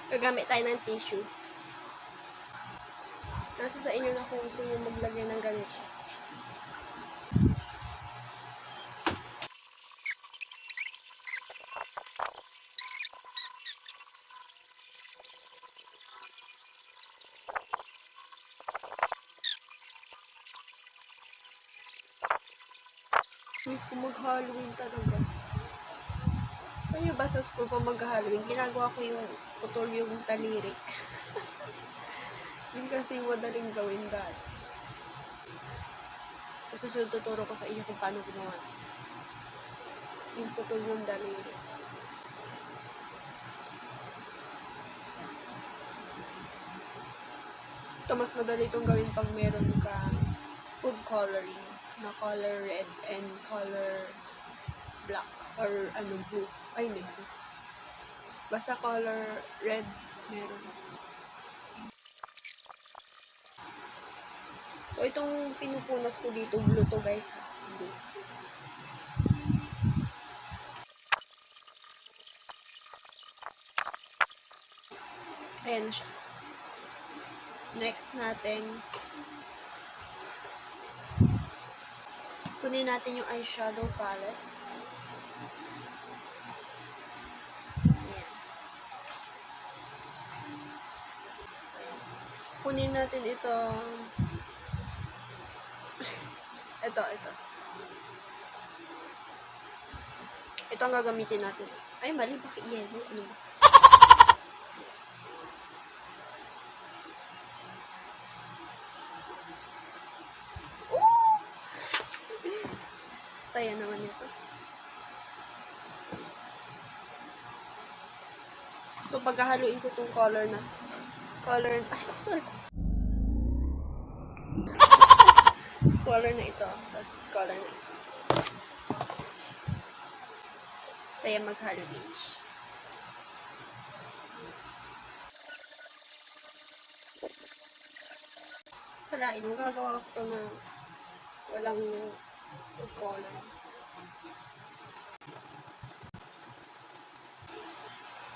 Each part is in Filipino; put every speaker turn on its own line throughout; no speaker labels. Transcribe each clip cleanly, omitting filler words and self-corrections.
Gagamit tayo ng tissue. Nasa sa inyo na kung gusto nyo maglagay ng ganito. Miss ko mag-Halloween talaga. Ano ba sa school pa mag-Halloween? Ginagawa ko yung putol yung taliri. Yun kasi madaling gawin dahil. Sa susunod tuturo ko sa inyo kung paano ginawa. Yung putol ng daliri. Ito mas madali itong gawin pag meron ka food coloring na color red and color black or blue. Ay, hindi. Basta color red meron. So, itong pinupunas ko dito, blue to guys. Blue. Ayan na siya. Next natin, kunin natin yung eyeshadow palette. Ayan. So, kunin natin ito. Ito. Ito ang gagamitin natin. Ay, mali. Bakit yellow? Ano ba? Saya naman ito. So, paghahaluin ko itong color na ito. Tapos, color na ito. Saya mag-Halloween. Kalain, magagawa ko ito na walang color.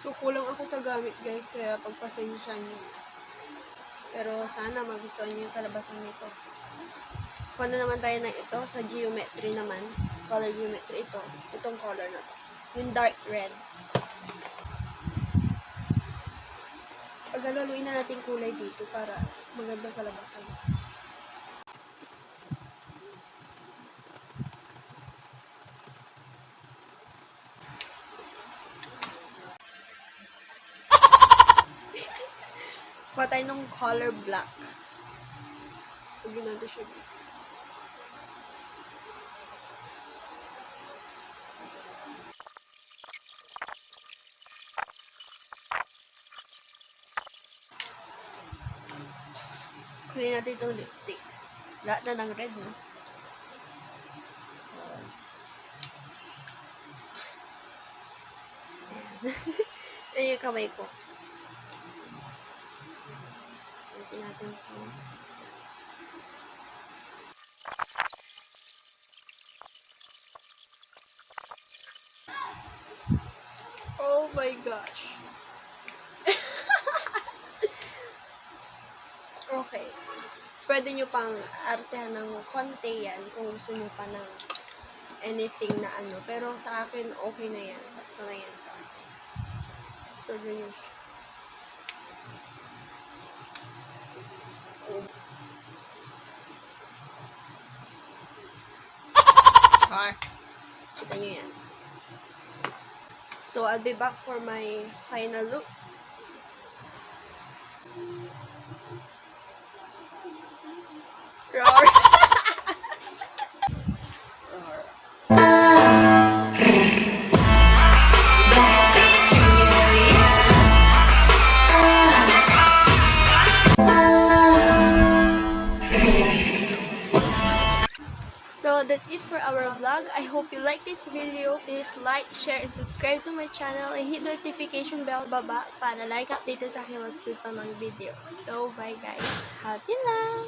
So, kulang ako sa gamit guys, kaya pagpasensya niyo. Pero sana magustuhan niyo yung kalabasan nito. Kuha na naman tayo ng ito sa geometry naman. Color geometry ito. Itong color na to. Yung dark red. Paghaluin na natin kulay dito para magandang kalabasan. Kuha tayo ng color black. Lagyan natin siya dito. Kunin natin itong lipstick. Lahat na ng red, no? So, ayan. Ayan yung kamay ko. Natin ito. Oh my gosh. Okay. Pwede nyo pang artehan ng konti yan kung gusto nyo pa ng anything na ano. Pero sa akin, okay na yan. Sakto na yan sa akin. So, ganyan siya. Char. Kita nyo yan. So, I'll be back for my final look. Roar. So that's it for our vlog. I hope you like this video. Please like, share, and subscribe to my channel and hit notification bell baba para like updated sa aking mga mga videos. So bye guys. Happy lang!